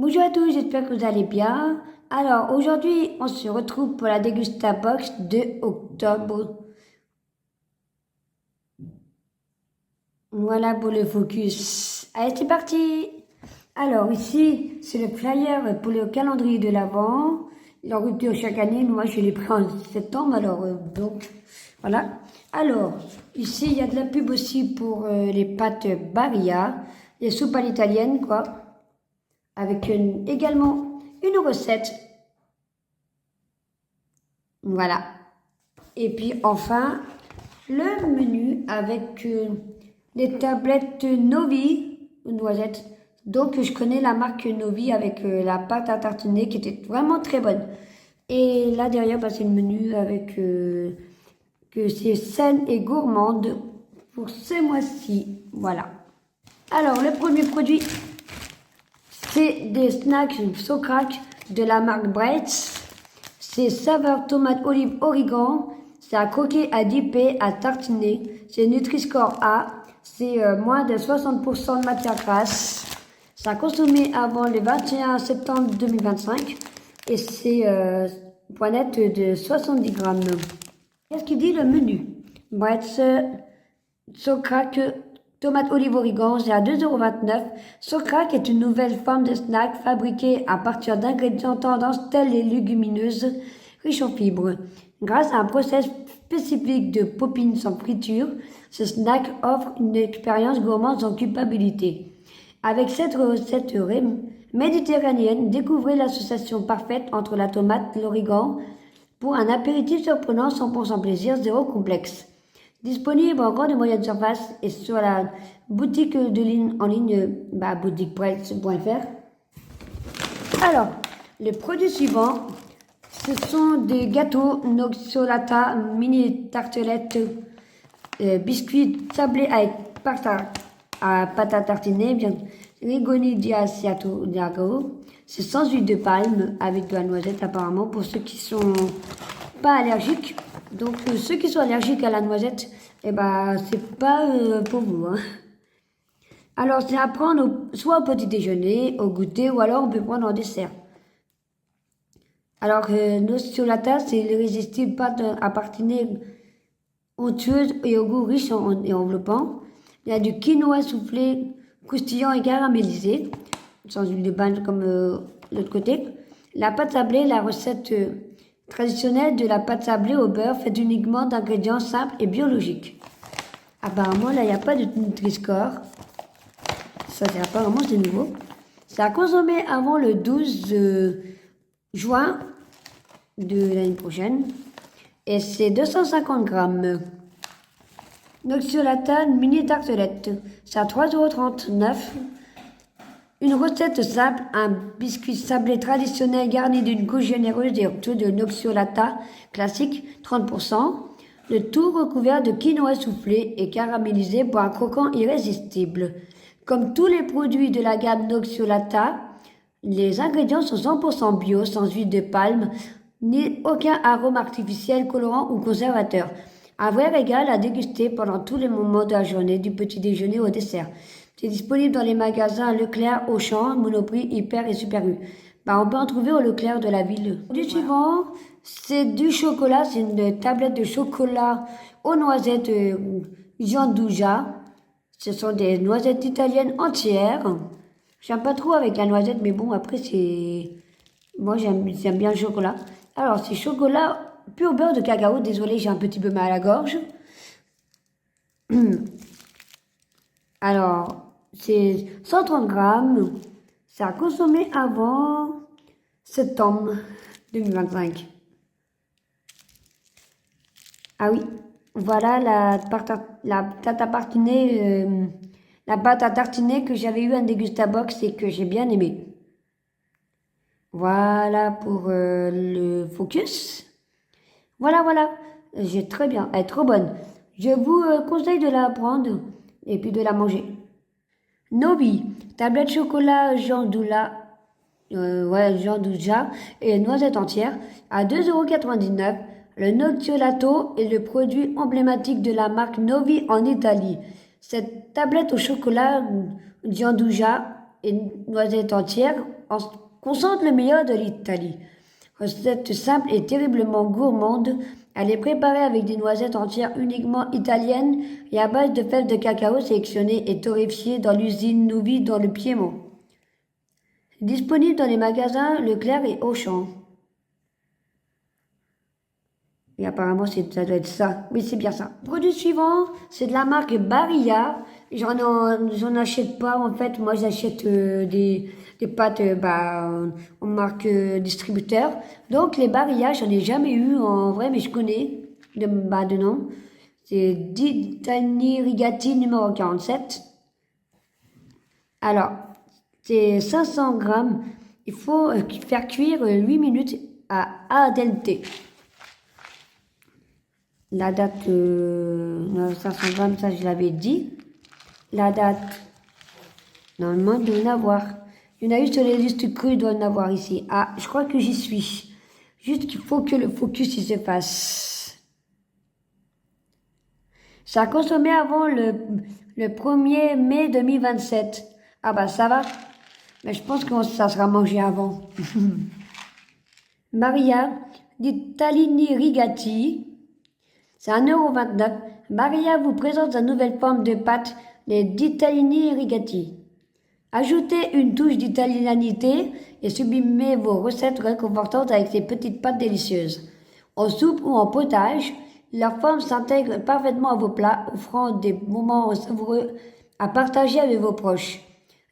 Bonjour à tous, j'espère que vous allez bien. Alors aujourd'hui, on se retrouve pour la Dégustabox de octobre. Voilà pour le focus. Allez, c'est parti. Alors ici, c'est le flyer pour le calendrier de l'Avent. La rupture chaque année, moi je l'ai pris en septembre, alors donc voilà. Alors, ici, il y a de la pub aussi pour les pâtes Barilla, les soupes à l'italienne, quoi. Avec également une recette. Voilà. Et puis enfin, le menu avec les tablettes Novi aux noisettes. Donc je connais la marque Novi avec la pâte à tartiner qui était vraiment très bonne. Et là derrière, bah, c'est le menu avec que c'est saine et gourmande pour ce mois-ci. Voilà. Alors le premier produit, c'est des snacks Socrac de la marque Breitz. C'est saveur tomate olive origan. C'est à croquer, à dipper, à tartiner. C'est Nutri-Score A. C'est moins de 60% de matière grasse. C'est à consommer avant le 21 septembre 2025. Et c'est poinette de 70 grammes. Qu'est-ce qu'il dit le menu? Breitz, Socrac, tomate olive origan, c'est à 2,29 €. Socrac est une nouvelle forme de snack fabriquée à partir d'ingrédients tendance tels les légumineuses riches en fibres. Grâce à un process spécifique de popping sans friture, ce snack offre une expérience gourmande sans culpabilité. Avec cette recette méditerranéenne, découvrez l'association parfaite entre la tomate et l'origan pour un apéritif surprenant 100% plaisir, zéro complexe. Disponible en grande et moyenne surface et sur la boutique de ligne en ligne boutiqueprice.fr. Alors, le produit suivant, ce sont des gâteaux Noxolata mini tartelettes biscuits sablés avec pâte à tartiner, bien Rigoni di Asiago. C'est sans huile de palme avec de la noisette apparemment pour ceux qui sont pas allergiques. Donc ceux qui sont allergiques à la noisette, eh ben c'est pas pour vous. Hein. Alors c'est à prendre soit au petit déjeuner, au goûter ou alors on peut prendre en dessert. Alors Nocelata, c'est l'irrésistible pâte à tartiner onctueuse et au goût riche et enveloppant. Il y a du quinoa soufflé, croustillant et caramélisé, sans huile de palme comme l'autre côté. La pâte sablée, la recette traditionnelle de la pâte sablée au beurre faite uniquement d'ingrédients simples et biologiques. Apparemment, là, il n'y a pas de Nutri-Score. Ça, c'est apparemment, c'est nouveau. C'est à consommer avant le 12 juin de l'année prochaine. Et c'est 250 grammes. Noxolata mini tartelette. C'est à 3,39 €. Une recette simple, un biscuit sablé traditionnel garni d'une couche généreuse et de Noxolata classique, 30%. Le tout recouvert de quinoa soufflé et caramélisé pour un croquant irrésistible. Comme tous les produits de la gamme Noxolata, les ingrédients sont 100% bio, sans huile de palme, ni aucun arôme artificiel, colorant ou conservateur. Un vrai régal à déguster pendant tous les moments de la journée, du petit déjeuner au dessert. C'est disponible dans les magasins Leclerc, Auchan, Monoprix, Hyper et Super U. On peut en trouver au Leclerc de la ville. Le produit suivant, c'est du chocolat. C'est une tablette de chocolat aux noisettes Gianduja. Ce sont des noisettes italiennes entières. J'aime pas trop avec la noisette, mais bon, après, c'est... Moi, j'aime bien le chocolat. Alors, c'est chocolat pur beurre de cacao. Désolée, j'ai un petit peu mal à la gorge. Alors, c'est 130 grammes. C'est à consommer avant septembre 2025. Ah oui, voilà la pâte à tartiner, la pâte à tartiner que j'avais eu en Dégustabox et que j'ai bien aimé. Voilà pour le focus. Voilà. J'ai très bien, elle est trop bonne. Je vous conseille de la prendre et puis de la manger. Nobi, tablette chocolat Gianduja et noisette entière à 2,99 €. Le Nocciolato est le produit emblématique de la marque Novi en Italie. Cette tablette au chocolat Gianduja et noisette entière on concentre le meilleur de l'Italie. Recette simple et terriblement gourmande. Elle est préparée avec des noisettes entières uniquement italiennes et à base de fèves de cacao sélectionnées et torréfiées dans l'usine Novi dans le Piémont. Disponible dans les magasins Leclerc et Auchan. Et apparemment, ça doit être ça. Oui, c'est bien ça. Produit suivant, c'est de la marque Barilla. J'en achète pas, en fait. Moi, j'achète des pâtes en marque distributeur. Donc, les Barilla, j'en ai jamais eu en vrai, mais je connais de nom. C'est Ditani Rigati numéro 47. Alors, c'est 500 grammes. Il faut faire cuire 8 minutes à al dente. La date, 500 grammes, ça je l'avais dit. La date, normalement, il doit y en avoir. Il y en a eu sur les listes crues, il doit y en avoir ici. Ah, je crois que j'y suis. Juste qu'il faut que le focus il se fasse. Ça a consommé avant le 1er mai 2027. Ah bah ça va. Mais je pense que ça sera mangé avant. Maria Ditalini Rigati. C'est 1,29 €. Barilla vous présente sa nouvelle forme de pâte, les Ditalini Rigati. Ajoutez une touche d'italianité et sublimez vos recettes réconfortantes avec ces petites pâtes délicieuses. En soupe ou en potage, leur forme s'intègre parfaitement à vos plats, offrant des moments savoureux à partager avec vos proches.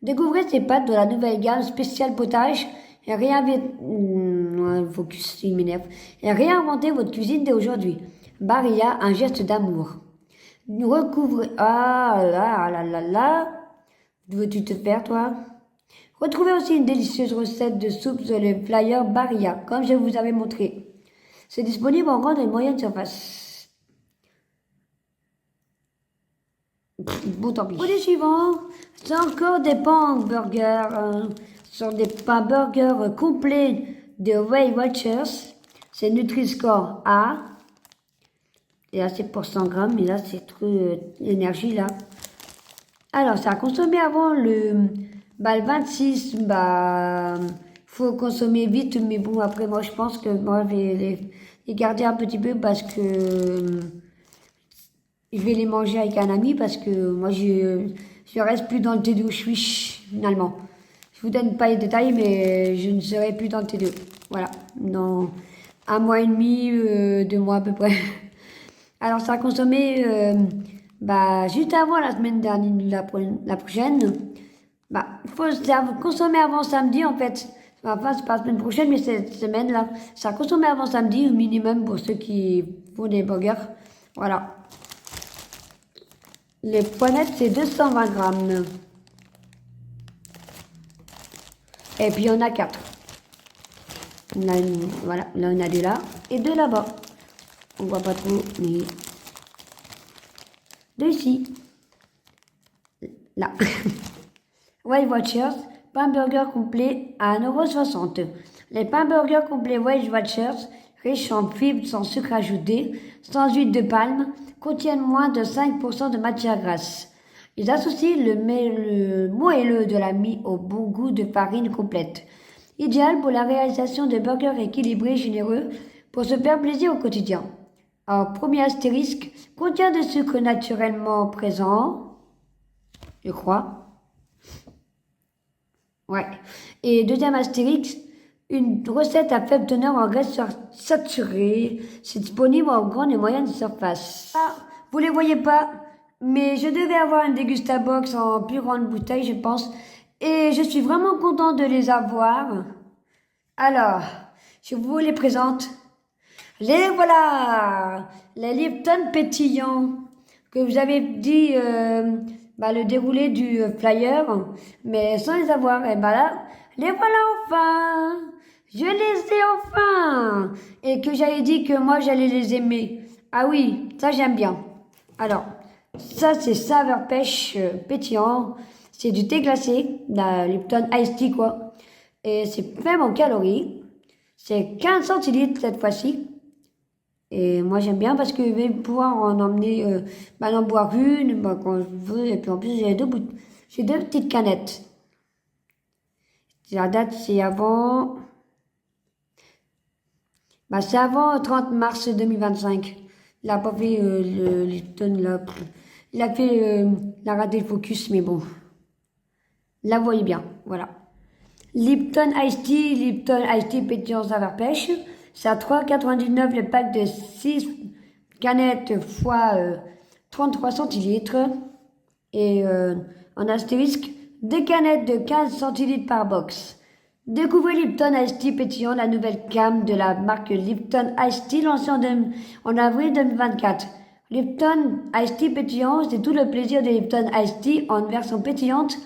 Découvrez ces pâtes de la nouvelle gamme spéciale potage et réinventez votre cuisine dès aujourd'hui. Barilla, un geste d'amour. Recouvrez. Ah là. Veux-tu te faire, toi? Retrouvez aussi une délicieuse recette de soupe sur le flyer Barilla, comme je vous avais montré. C'est disponible en grande et moyenne surface. Bon, tant pis. Produit suivant, c'est encore des pains burgers. Ce sont des pains burgers complets de Weight Watchers. C'est Nutri-Score A. Et là, c'est pour 100 grammes, mais là, c'est trop l'énergie, là. Alors, ça a consommé avant le 26, faut consommer vite, mais bon, après, moi, je pense que moi, je vais les garder un petit peu parce que je vais les manger avec un ami parce que moi, je reste plus dans le T2 où je suis, finalement. Je vous donne pas les détails, mais je ne serai plus dans le T2. Voilà, dans 1 mois et demi, 2 mois à peu près. Alors, ça a consommé juste avant la semaine dernière, la prochaine. Il faut consommer avant samedi, en fait. Enfin, c'est pas la semaine prochaine, mais cette semaine-là. Ça a consommé avant samedi, au minimum, pour ceux qui font des burgers. Voilà. Les poinettes, c'est 220 grammes. Et puis, il y en a 4. Voilà, là, on a 2 là et 2 là-bas. On voit pas trop, mais 2 ici. Là. Weight Watchers, pain burger complet à 1,60 €. Les pains burgers complets Weight Watchers, riches en fibres sans sucre ajouté, sans huile de palme, contiennent moins de 5% de matière grasse. Ils associent le moelleux de la mie au bon goût de farine complète. Idéal pour la réalisation de burgers équilibrés et généreux pour se faire plaisir au quotidien. Alors, premier astérisque, contient de sucre naturellement présent, je crois. Ouais. Et deuxième astérisque, une recette à faible teneur en graisse saturée. C'est disponible en grande et moyenne surface. Ah, vous les voyez pas, mais je devais avoir une Degustabox en plus grande bouteille, je pense. Et je suis vraiment content de les avoir. Alors, je vous les présente. Les voilà, les Lipton pétillants que vous avez dit le déroulé du flyer, mais sans les avoir. Et là, les voilà enfin, je les ai enfin, et que j'avais dit que moi j'allais les aimer. Ah oui, ça j'aime bien. Alors, ça c'est saveur pêche pétillant, c'est du thé glacé, la Lipton Ice Tea quoi, et c'est faible en calories, c'est 15 centilitres cette fois-ci. Et moi j'aime bien parce que je vais pouvoir en emmener, en boire une quand je veux. Et puis en plus j'ai 2 petites canettes. La date, c'est avant... c'est avant 30 mars 2025. Il n'a pas fait le Lipton, là. Il a fait... il a raté le focus, mais bon. Là, vous voyez bien, voilà. Lipton Ice Tea pétillant saveur pêche. C'est à 3,99 le pack de 6 canettes fois 33 centilitres. Et en astérisque, 2 canettes de 15 centilitres par box. Découvrez Lipton Ice Tea pétillant, la nouvelle gamme de la marque Lipton Ice Tea lancée en avril 2024. Lipton Ice Tea pétillant, c'est tout le plaisir de Lipton Ice Tea en version pétillante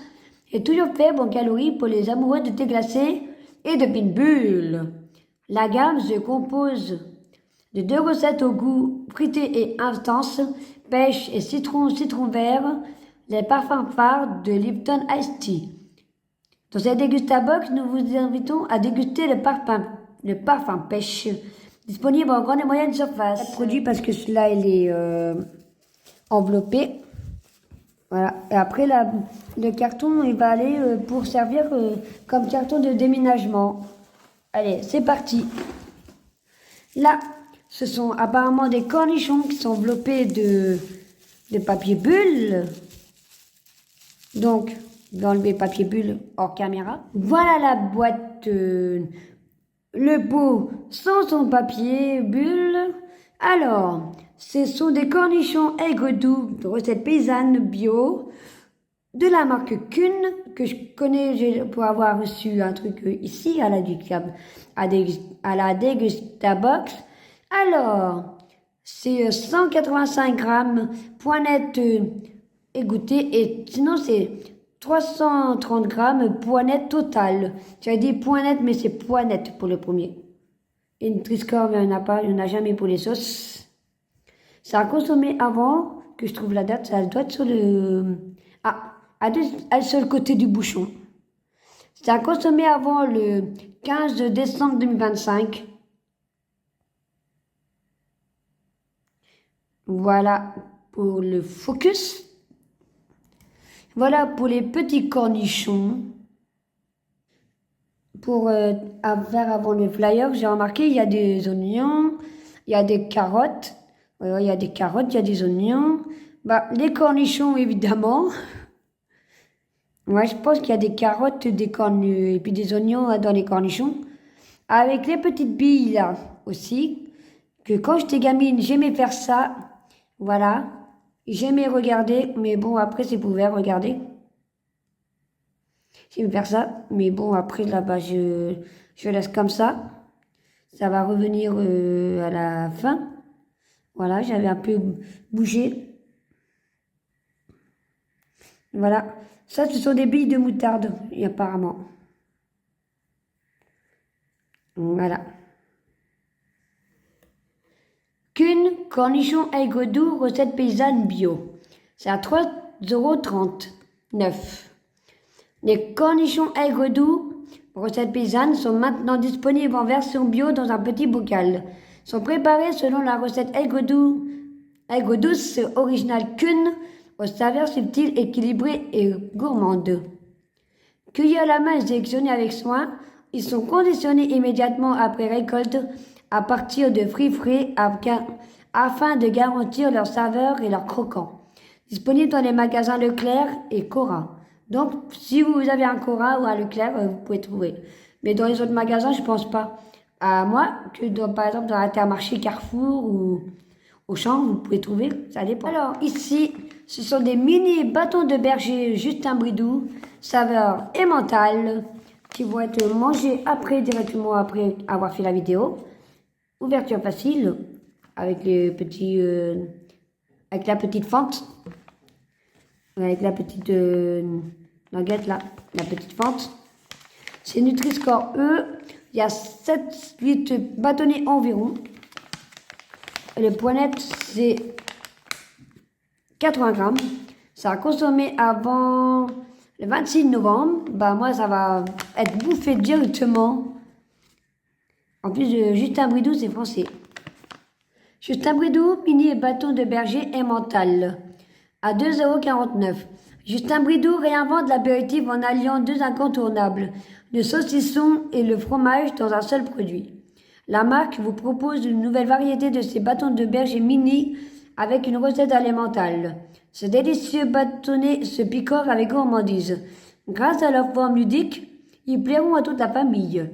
et toujours faible en calories pour les amoureux de thé glacé et de pitbull. La gamme se compose de 2 recettes au goût fruité et intense, pêche et citron vert, les parfums phares de Lipton Ice Tea. Dans cette dégustabox, nous vous invitons à déguster le parfum pêche, disponible en grande et moyenne surface. Produit parce que celui-là, il est enveloppé. Voilà. Et après, le carton, il va aller pour servir comme carton de déménagement. Allez, c'est parti. Là, ce sont apparemment des cornichons qui sont enveloppés de papier bulle. Donc, je vais enlever papier bulle hors caméra. Voilà la boîte, le pot sans son papier bulle. Alors, ce sont des cornichons aigre doux de recette paysanne bio de la marque Kuhn, que je connais pour avoir reçu un truc ici à la Dégustabox. Alors, c'est 185 grammes, point net égoutté, et sinon c'est 330 grammes, point net total. J'avais dit point net, mais c'est point net pour le premier. Et une Triscore, il n'y en a pas, il n'y en a jamais pour les sauces. Ça a consommé avant, que je trouve la date, ça doit être sur le... sur le côté du bouchon. Ça a consommé avant le 15 décembre 2025. Voilà pour le focus. Voilà pour les petits cornichons. Pour faire avant le flyer, j'ai remarqué il y a des oignons, il y a des carottes. Il y a des carottes, il y a des oignons. Les cornichons, évidemment. Ouais, je pense qu'il y a des carottes, et puis des oignons dans les cornichons. Avec les petites billes, là, aussi. Que quand j'étais gamine, j'aimais faire ça. Voilà. J'aimais regarder, mais bon, après, c'est pour regarder. J'aime faire ça, mais bon, après, là-bas, je laisse comme ça. Ça va revenir à la fin. Voilà, j'avais un peu bougé. Voilà. Ça, ce sont des billes de moutarde, apparemment. Voilà. Kuhn, cornichon aigre doux, recette paysanne bio. C'est à 3,39 €. Les cornichons aigre doux, recette paysanne, sont maintenant disponibles en version bio dans un petit bocal. Sont préparés selon la recette aigre douce originale Kuhn, aux saveurs subtiles, équilibrées et gourmandes. Cueillis à la main et sélectionnés avec soin, ils sont conditionnés immédiatement après récolte à partir de fruits frais afin de garantir leur saveur et leur croquant. Disponible dans les magasins Leclerc et Cora. Donc, si vous avez un Cora ou un Leclerc, vous pouvez trouver. Mais dans les autres magasins, je pense pas. À moi, que par exemple dans Intermarché, Carrefour ou Auchan, vous pouvez trouver, ça dépend. Alors, ici, ce sont des mini bâtons de berger Justin Bridou, saveur emmental, qui vont être mangés directement après avoir fait la vidéo. Ouverture facile, avec les petits, avec la petite fente, avec la petite languette là, la petite fente. C'est Nutri-Score E, il y a 7-8 bâtonnets environ. Le poignette, c'est 80 grammes. Ça a consommé avant le 26 novembre. Moi, ça va être bouffé directement. En plus, Justin Bridou, c'est français. Justin Bridou, mini et bâton de berger emmental. À 2,49 €. Justin Bridou réinvente l'apéritif en alliant deux incontournables, le saucisson et le fromage dans un seul produit. La marque vous propose une nouvelle variété de ces bâtons de berger mini avec une recette alimentale. Ce délicieux bâtonnet se picore avec gourmandise. Grâce à leur forme ludique, ils plairont à toute la famille.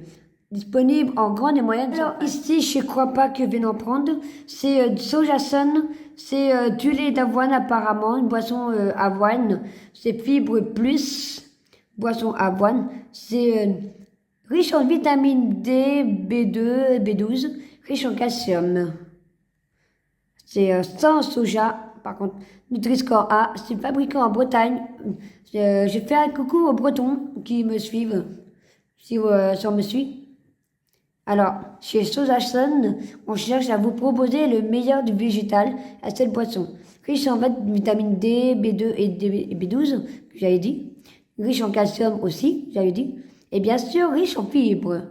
Disponible en grande et moyenne. Alors ici, je ne crois pas que je vais en prendre. C'est Sojasun, c'est du lait d'avoine apparemment, une boisson avoine. C'est fibre plus, boisson avoine. C'est riche en vitamine D, B2 et B12, riche en calcium. C'est sans soja, par contre, Nutri-Score A, c'est fabriqué en Bretagne. Je fais un coucou aux Bretons qui me suivent, si on me suit. Alors, chez Sojasun, on cherche à vous proposer le meilleur du végétal à cette boisson. Riche en vitamine D, B2 et B12, que j'avais dit. Riche en calcium aussi, j'avais dit. Et bien sûr, riche en fibres.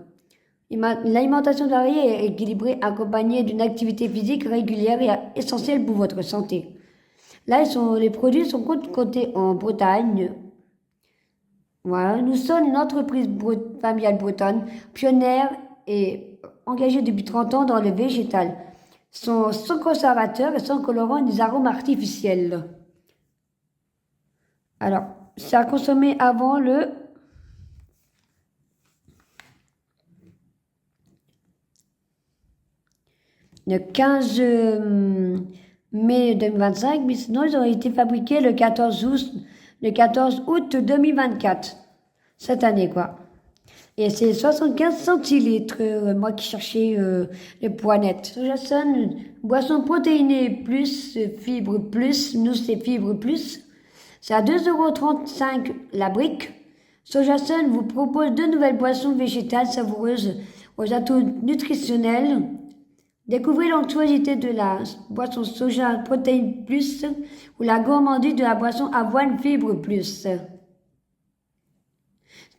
L'alimentation variée et équilibrée accompagnée d'une activité physique régulière est essentielle pour votre santé. Là, les produits sont cotés en Bretagne. Voilà, nous sommes une entreprise familiale bretonne, pionnière et engagée depuis 30 ans dans le végétal. Sont sans conservateurs et sans colorants ni arômes artificiels. Alors, c'est à consommer avant le 15 mai 2025, mais sinon ils ont été fabriqués le 14 août 2024, cette année quoi. Et c'est 75 centilitres, moi qui cherchais les poinettes. Sojasun, boisson protéinée plus, fibre plus, nous c'est fibre plus. C'est à 2,35 € la brique. Sojasun vous propose deux nouvelles boissons végétales savoureuses aux atouts nutritionnels. Découvrez l'onctuosité de la boisson soja protéine plus ou la gourmandise de la boisson avoine fibre plus.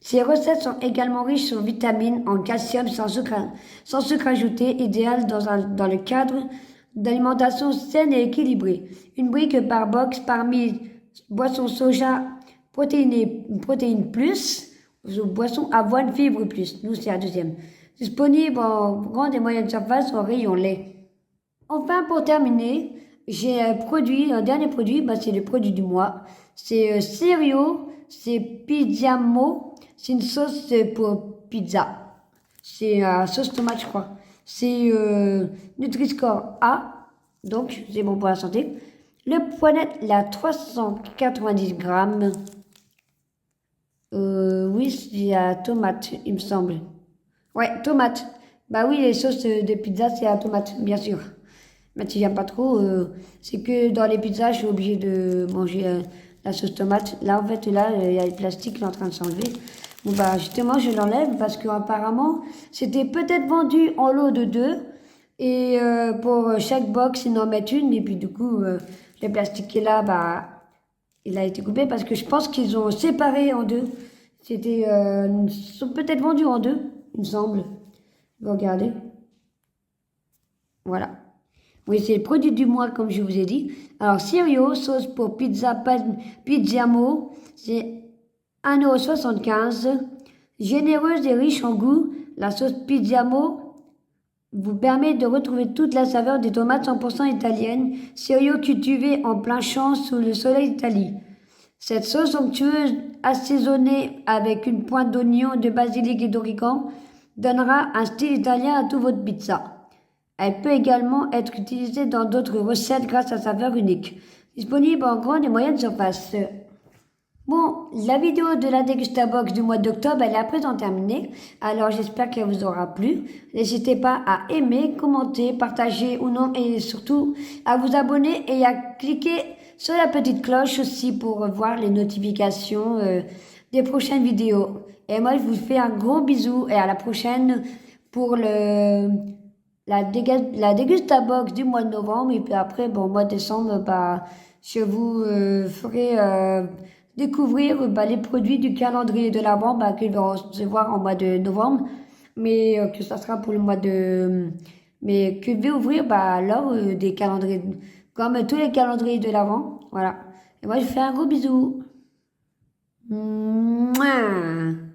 Ces recettes sont également riches en vitamines, en calcium sans sucre ajouté, idéales dans le cadre d'alimentation saine et équilibrée. Une brique par box parmi boisson soja protéine plus ou boisson avoine fibre plus. Nous, c'est la deuxième. Disponible en grande et moyenne surface en rayon lait. Enfin, pour terminer, j'ai un dernier produit, c'est le produit du mois. C'est Sirio, c'est Pizzamo, c'est une sauce pour pizza. C'est sauce tomate, je crois. C'est Nutri-Score A, donc c'est bon pour la santé. Le poinette, la 390 grammes. Oui, c'est la tomate, il me semble. Ouais, tomate. Bah oui, les sauces de pizza, c'est à tomate, bien sûr. Mais si j'aime pas trop, c'est que dans les pizzas, je suis obligée de manger la sauce tomate. Là, en fait, il y a le plastique qui est en train de s'enlever. Bon, bah, justement, je l'enlève parce qu'apparemment, c'était peut-être vendu en lot de 2. Et pour chaque box, ils en mettent une. Et puis, du coup, le plastique qui est là, bah, il a été coupé parce que je pense qu'ils ont séparé en 2. Ils sont peut-être vendus en 2, il me semble. Vous regardez. Voilà. Oui, c'est le produit du mois, comme je vous ai dit. Alors, Sirio, sauce pour Pizzamo, c'est 1,75 €. Généreuse et riche en goût, la sauce Pizzamo vous permet de retrouver toute la saveur des tomates 100% italiennes, Sirio cultivées en plein champ sous le soleil d'Italie. Cette sauce onctueuse, assaisonnée avec une pointe d'oignon, de basilic et d'origan, donnera un style italien à toute votre pizza. Elle peut également être utilisée dans d'autres recettes grâce à sa saveur unique. Disponible en grande et moyenne surface. Bon, la vidéo de la Dégustabox du mois d'octobre, elle est à présent terminée. Alors j'espère qu'elle vous aura plu. N'hésitez pas à aimer, commenter, partager ou non et surtout à vous abonner et à cliquer sur la petite cloche aussi pour voir les notifications des prochaines vidéos. Et moi, je vous fais un gros bisou et à la prochaine pour la Dégustabox du mois de novembre. Et puis après, bon, au mois de décembre, bah, je vous ferai découvrir les produits du calendrier de l'Avent que je vais recevoir en mois de novembre. Mais que ça sera pour le mois de... mais que je vais ouvrir alors des calendriers, comme tous les calendriers de l'Avent. Voilà. Et moi, je vous fais un gros bisou. Mouah.